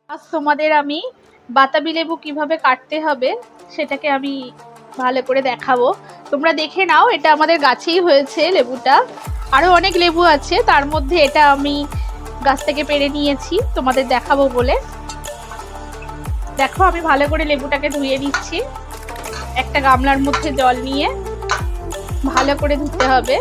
আজ তোমাদের আমি বাতাবি লেবু কিভাবে কাটতে হবে সেটাকে আমি ভালো করে দেখাবো। তোমরা দেখে নাও, এটা আমাদের গাছেই হয়েছে লেবুটা। আরো অনেক লেবু আছে, তার মধ্যে এটা আমি গাছ থেকে পেড়ে নিয়েছি তোমাদের দেখাবো বলে। দেখো, আমি ভালো করে লেবুটাকে ধুয়ে নিচ্ছি। একটা গামলার মধ্যে জল নিয়ে ভালো করে ধুতে হবে।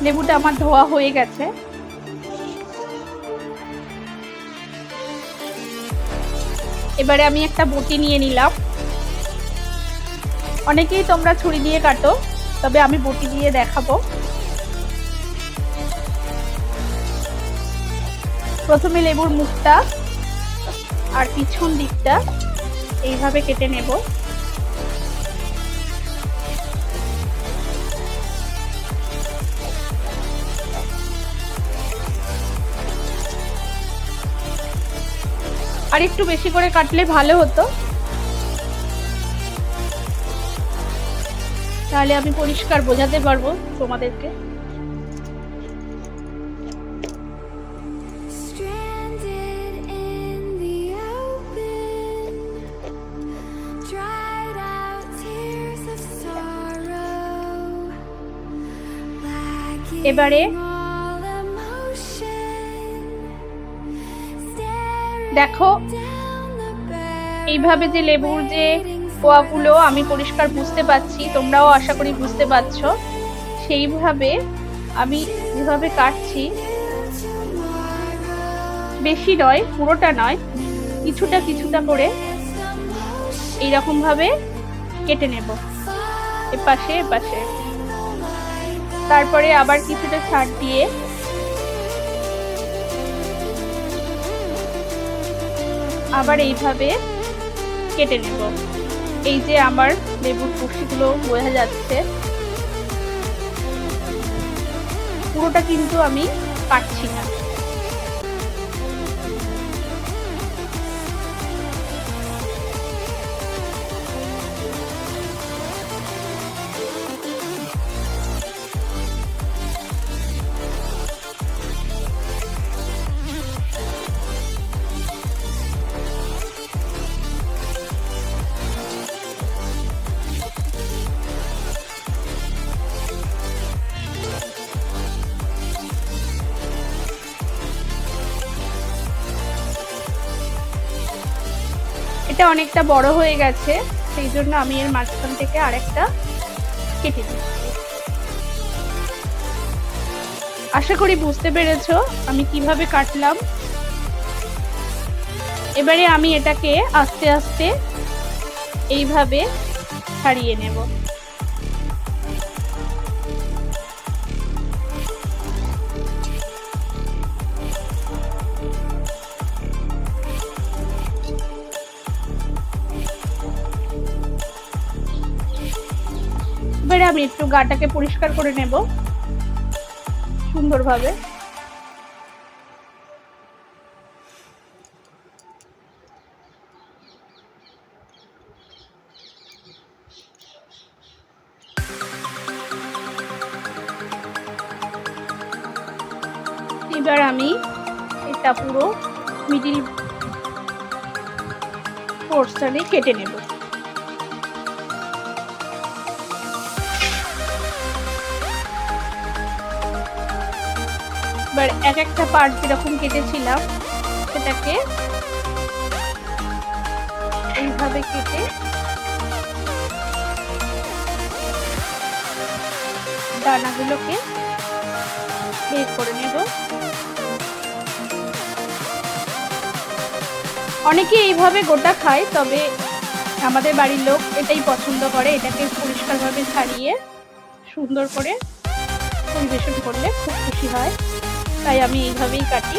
লেবুটা আমার ধোয়া হয়ে গেছে। এবারে আমি একটা বটি নিয়ে নিলাম। অনেকেই তোমরা ছুরি দিয়ে কাটো, তবে আমি বটি দিয়ে দেখাবো। প্রথমে লেবুর মুখটা আর পিছন দিকটা এইভাবে কেটে নেব। আর একটু বেশি করে কাটলে ভালো হতো, তাহলে আমি পরিষ্কার বোঝাতে পারবো তোমাদেরকে। এবারে দেখো, এইভাবে যে লেবুর যে কোয়াগুলো আমি পরিষ্কার বুঝতে পারছি, তোমরাও আশা করি বুঝতে পারছো। সেইভাবে আমি যেভাবে কাটছি, বেশি নয়, পুরোটা নয়, কিছুটা কিছুটা করে এইরকম ভাবে কেটে নেব, এপাশে এপাশে। তারপরে আবার কিছুটা ছাড় দিয়ে আবার এইভাবে কেটে নেব। এই যে আমার লেবুর কুশিগুলো বোঝা যাচ্ছে, পুরোটা কিন্তু আমি কাটছি না। এটা অনেকটা বড় হয়ে গেছে, সেই জন্য আমি এর মাঝখান থেকে আরেকটা কেটে দিচ্ছি। আশা করি বুঝতে পেরেছো আমি কিভাবে কাটলাম। এবারে আমি এটাকে আস্তে আস্তে এইভাবে ছাড়িয়ে নেব। এবারে আমি একটু গাটাকে পরিষ্কার করে নেব সুন্দরভাবে। এবার আমি এটা পুরো মিডিল পোর্শনে কেটে নেব। এবার এক একটা পার্ট যেরকম কেটেছিলাম সেটাকে এইভাবে কেটে দানাগুলোকে বের করে নেব। অনেকে এইভাবে গোটা খায়, তবে আমাদের বাড়ির লোক এটাই পছন্দ করে। এটাকে পরিষ্কারভাবে ছাড়িয়ে সুন্দর করে পরিবেশন করলে খুব খুশি হয়, তাই আমি এইভাবেই কাটি।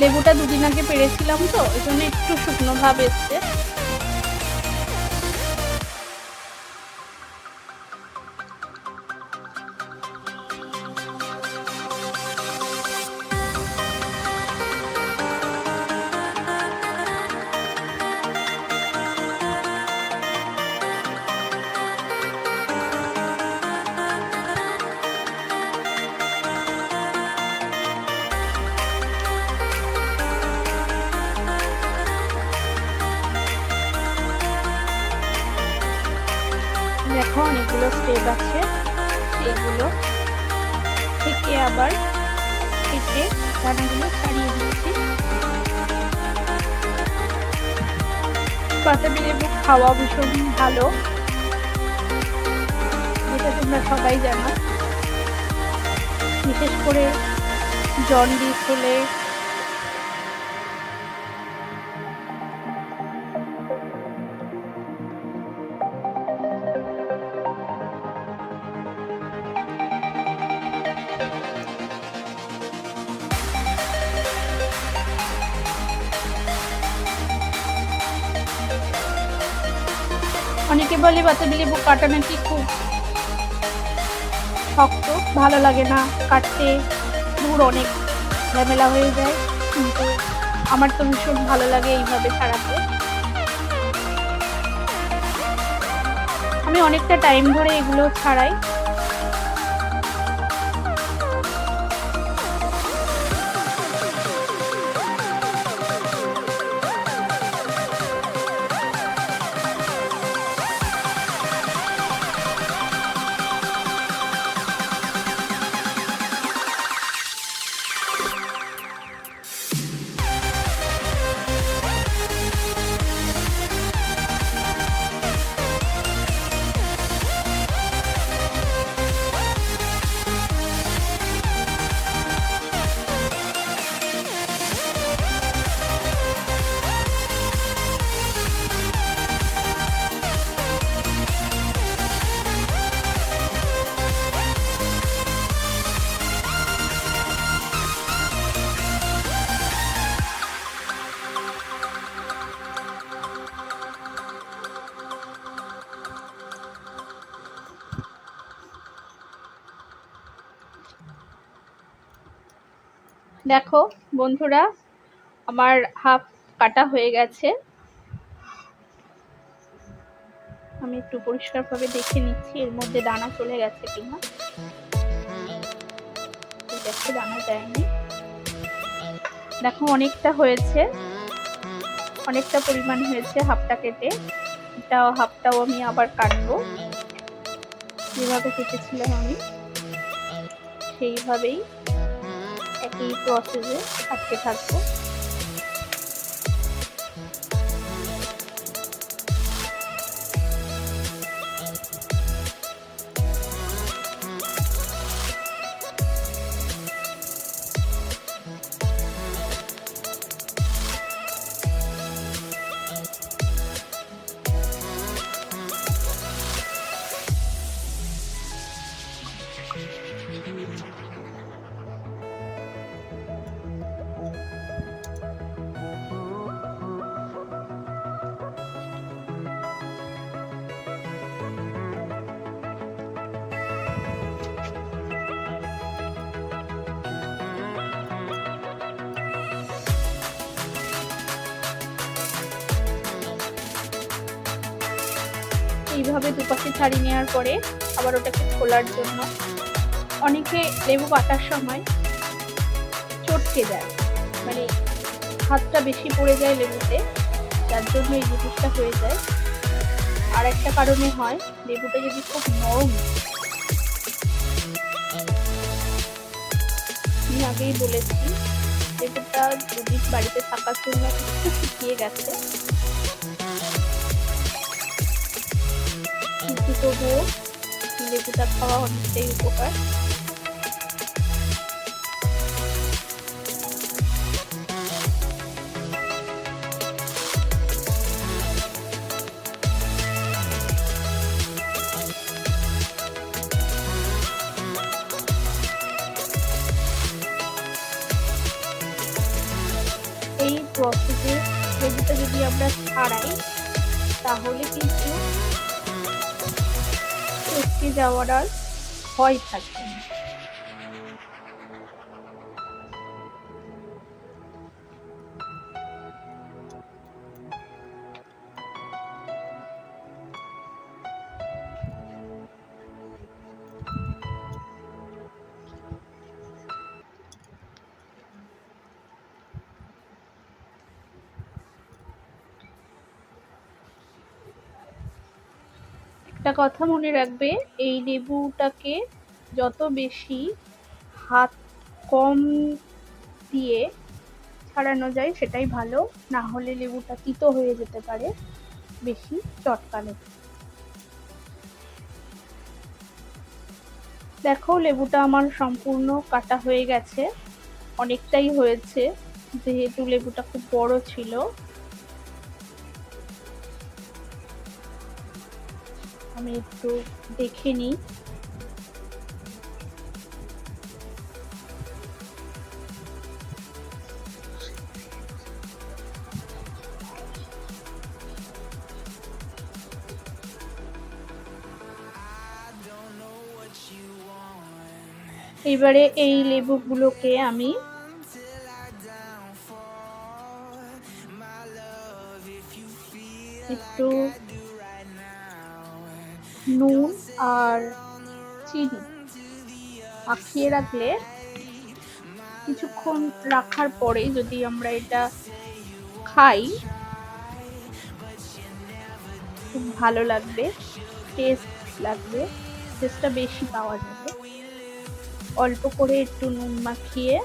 লেবুটা দুদিন আগে পেরেছিলাম তো, এই জন্য একটু শুকনো ভাব এসছে। দেখো অনেকগুলো স্টেপ আছে, এগুলো থেকে আবার কেটে দানাগুলো ছাড়িয়ে দিচ্ছি। বাতাবি লেবু খাওয়া ভীষণ ভালো, যেটা তোমরা সবাই জানো। বিশেষ করে জন্ডিস হলে, অনেকে বলে বাতাবি লেবু কাটা নাকি খুব শক্ত, ভালো লাগে না কাটতে, দূর অনেক ঝামেলা হয়ে যায়, কিন্তু আমার তো ভীষণ ভালো লাগে এইভাবে ছাড়াতে। আমি অনেকটা টাইম ধরে এগুলো ছাড়াই। দেখো বন্ধুরা, আমার হাফ কাটা হয়ে গেছে। আমি একটু পরিষ্কারভাবে দেখে নিচ্ছি এর মধ্যে দানা চলে গেছে কিনা। দেখো দানা যায়নি। দেখো অনেকটা হয়েছে, অনেকটা পরিমাণ হয়েছে হাফটা কেটে। এটাও হাফটাও আমি আবার কাটবো, যেভাবে কেটেছিলাম আমি সেইভাবেই একই প্রসেসে কাটতে থাকবো। এইভাবে দুপাশে ছাড়িয়ে নেওয়ার পরে আবার ওটাকে খোলার জন্য, অনেকে লেবু কাটার সময় চটকে যায়, মানে হাতটা বেশি পড়ে যায় লেবুতে, যার জন্য এই জিনিসটা হয়ে যায়। আর একটা কারণে হয়, লেবুটা যদি খুব নরম, আমি আগেই বলেছি লেবুটা যদি বাড়িতে থাকার জন্য একটু শুকিয়ে গেছে, কিন্তু তবুও লেবুটা খাওয়া অনেকটাই উপকার। প্রসেসে লেবুটা যদি আমরা ছাড়াই তাহলে কিন্তু টপকে যাওয়ার আর ভয় থাকবে না। একটা কথা মনে রাখবে, এই লেবুটাকে যত বেশি হাত কম দিয়ে ছাড়ানো যায় সেটাই ভালো, না হলে লেবুটা তিতো হয়ে যেতে পারে বেশি চটকালে। দেখো লেবুটা আমার সম্পূর্ণ কাটা হয়ে গেছে, অনেকটাই হয়েছে যেহেতু লেবুটা খুব বড় ছিল। আমি একটু দেখে নিই। এবারে এই লেবুগুলোকে আমি একটু নুন আর চিনি মাখিয়ে রাখলে কিছুক্ষণ রাখার পরে যদি আমরা এটা খাই খুব ভালো লাগবে, টেস্ট লাগবে, টেস্টটা বেশি পাওয়া যাবে। অল্প করে একটু নুন মাখিয়ে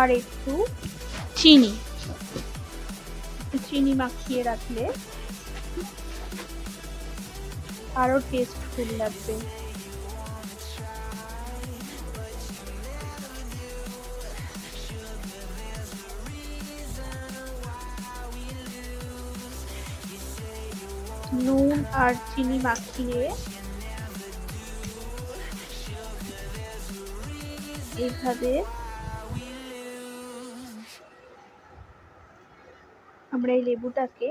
আর একটু চিনি মাখিয়ে রাখলে আরো টেস্টফুল লাগবে। নুন আর চিনি মাখিয়ে এইভাবে আমরা এই লেবুটাকে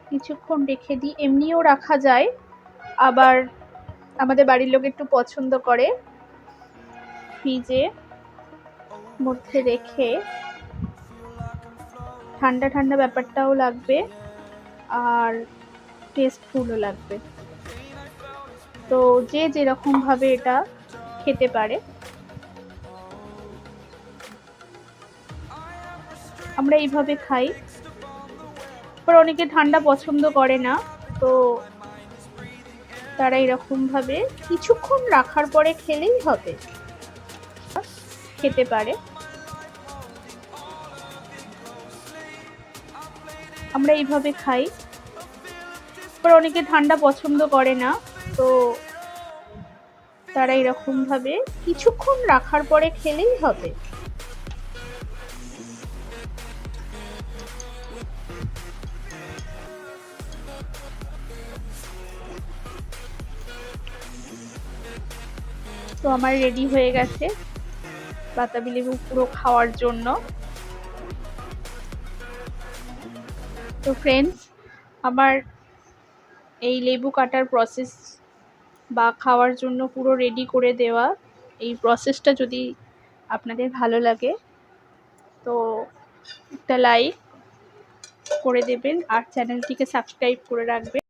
কিছুক্ষণ রেখে দিই। এমনিও রাখা যায়, আবার আমাদের বাড়ির লোক একটু পছন্দ করে ফ্রিজে মধ্যে রেখে, ঠান্ডা ঠান্ডা ব্যাপারটাও লাগবে আর টেস্টফুলও লাগবে। তো যে যেরকম ভাবে এটা খেতে পারে। আমরা এইভাবে খাই, আবার অনেকে ঠান্ডা পছন্দ করে না, তো তারা এরকম ভাবে কিছুক্ষণ রাখার পরে খেলেই হবে, খেতে পারে। আমরা এইভাবে খাই, আবার অনেকে ঠান্ডা পছন্দ করে না, তো তারা এরকম ভাবে কিছুক্ষণ রাখার পরে খেলেই হবে। তো আমার রেডি হয়ে গেছে বাতাবি লেবু পুরো খাওয়ার জন্য। তো ফ্রেন্ডস, আমার এই লেবু কাটার প্রসেস বা খাওয়ার জন্য পুরো রেডি করে দেওয়া এই প্রসেসটা যদি আপনাদের ভালো লাগে তো একটা লাইক করে দেবেন আর চ্যানেলটিকে সাবস্ক্রাইব করে রাখবেন।